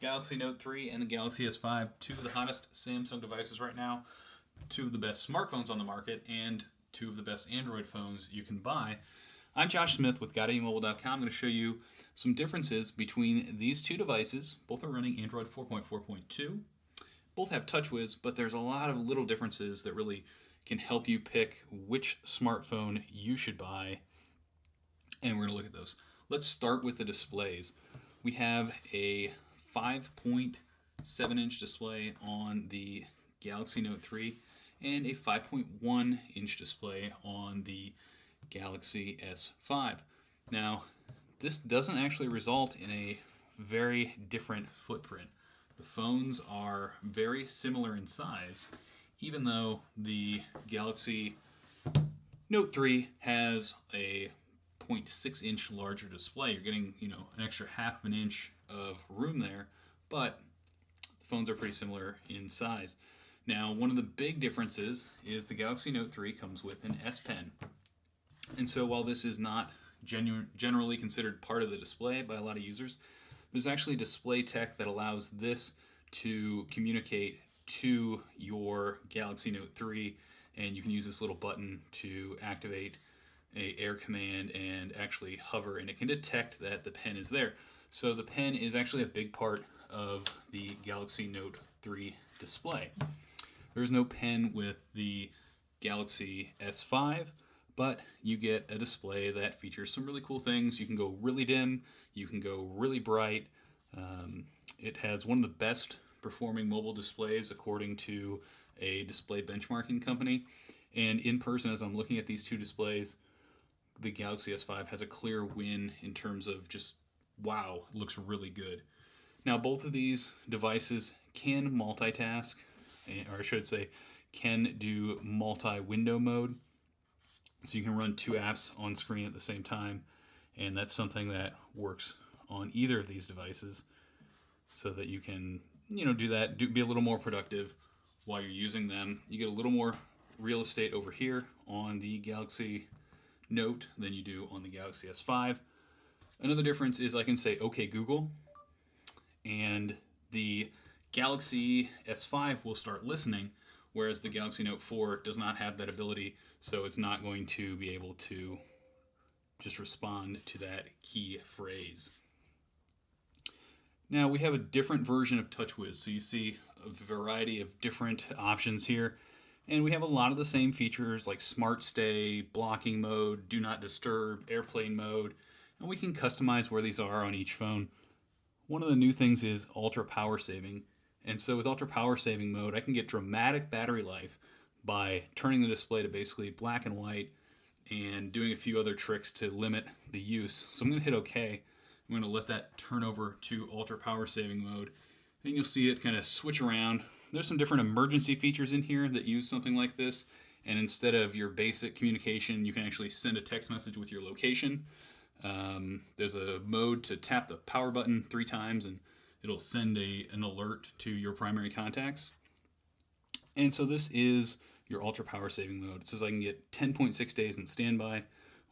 Galaxy Note 3 and the Galaxy S5, two of the hottest Samsung devices right now, two of the best smartphones on the market, and two of the best Android phones you can buy. I'm Josh Smith with GodDaddyMobile.com. I'm going to show you some differences between these two devices. Both are running Android 4.4.2. Both have TouchWiz, but there's a lot of little differences that really can help you pick which smartphone you should buy, and we're going to look at those. Let's start with the displays. We have a 5.7-inch display on the Galaxy Note 3 and a 5.1-inch display on the Galaxy S5. Now, this doesn't actually result in a very different footprint. The phones are very similar in size, even though the Galaxy Note 3 has a 0.6-inch larger display. You're getting, an extra half an inch of room there, but the phones are pretty similar in size. Now, one of the big differences is the Galaxy Note 3 comes with an S Pen. And so while this is not generally considered part of the display by a lot of users, there's actually display tech that allows this to communicate to your Galaxy Note 3, and you can use this little button to activate a air command and actually hover, and it can detect that the pen is there. So the pen is actually a big part of the Galaxy Note 3 display. There is no pen with the Galaxy S5, but you get a display that features some really cool things. You can go really dim, you can go really bright. It has one of the best performing mobile displays according to a display benchmarking company. And in person, as I'm looking at these two displays, the Galaxy S5 has a clear win in terms of just, wow, it looks really good. Now, both of these devices can multitask, or I should say, can do multi-window mode. So you can run two apps on screen at the same time, and that's something that works on either of these devices so that you can, do that, be a little more productive while you're using them. You get a little more real estate over here on the Galaxy Note than you do on the Galaxy S5. Another difference is I can say, "Okay, Google," and the Galaxy S5 will start listening, whereas the Galaxy Note 4 does not have that ability, so it's not going to be able to just respond to that key phrase. Now, we have a different version of TouchWiz, so you see a variety of different options here. And we have a lot of the same features like Smart Stay, blocking mode, do not disturb, airplane mode, and we can customize where these are on each phone. One of the new things is ultra power saving. And so with ultra power saving mode, I can get dramatic battery life by turning the display to basically black and white and doing a few other tricks to limit the use. So I'm going to hit OK. I'm going to let that turn over to ultra power saving mode. And you'll see it kind of switch around. There's some different emergency features in here that use something like this, and instead of your basic communication, you can actually send a text message with your location. There's a mode to tap the power button 3 times and it'll send an alert to your primary contacts. And so this is your ultra power saving mode. It says I can get 10.6 days in standby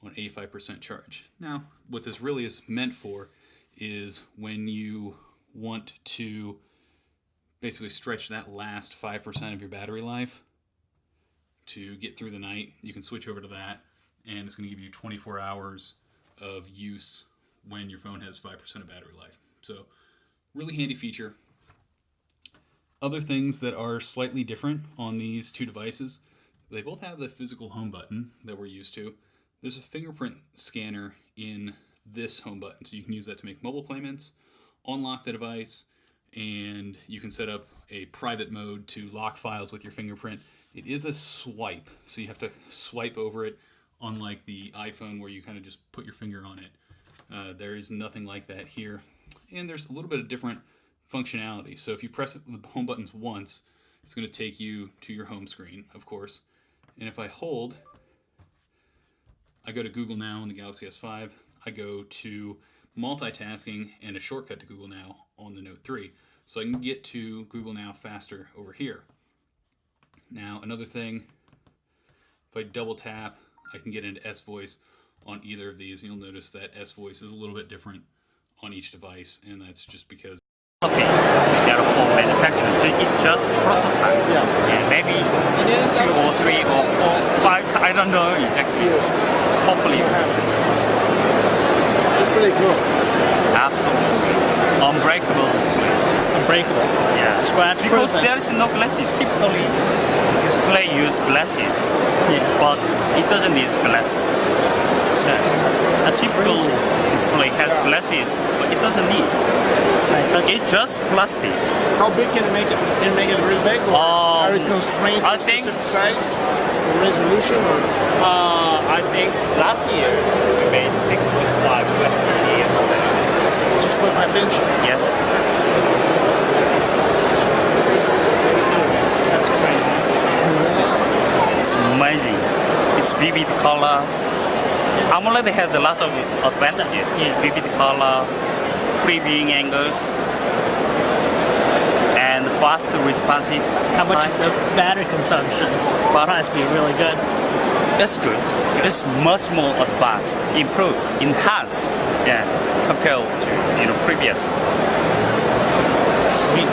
on 85% charge. Now, what this really is meant for is when you want to basically stretch that last 5% of your battery life to get through the night, you can switch over to that, and it's going to give you 24 hours of use when your phone has 5% of battery life. So, really handy feature. Other things that are slightly different on these two devices, they both have the physical home button that we're used to. There's a fingerprint scanner in this home button, so you can use that to make mobile payments, unlock the device, and you can set up a private mode to lock files with your fingerprint. It is a swipe, so you have to swipe over it, unlike the iPhone where you kind of just put your finger on it. There is nothing like that here. And there's a little bit of different functionality. So if you press the home buttons once, it's going to take you to your home screen, of course. And if I hold, I go to Google Now on the Galaxy S5. I go to multitasking and a shortcut to Google Now on the Note 3. So I can get to Google Now faster over here. Now, another thing, if I double tap, I can get into S Voice on either of these, and you'll notice that S Voice is a little bit different on each device, and that's just because for manufacturing. It's just prototype. Yeah. Maybe 2 or 3 or 4, 5. I don't know exactly. Yes. Hopefully, It's pretty cool. absolutely unbreakable display. Unbreakable. Yeah. Scratch Because proof. there is no glasses. Typically, display use glasses, Yeah. but it doesn't need glass. So, that's Typical crazy. display has glasses, but it doesn't need. Right, so It's just plastic. How big can you make it? Can you make it really big? Or are you constrained to I a think- specific size or resolution? Or I think last year we made 6.5 USD and all that. 6.5 inch? Yes. that's crazy. It's amazing. It's vivid color. AMOLED has a lot of advantages. Yeah. Vivid color, free viewing angles, and fast responses. How much is the battery consumption? But- Must be really good. That's good. It's much more advanced, improved, enhanced, yeah, compared to previous. Sweet.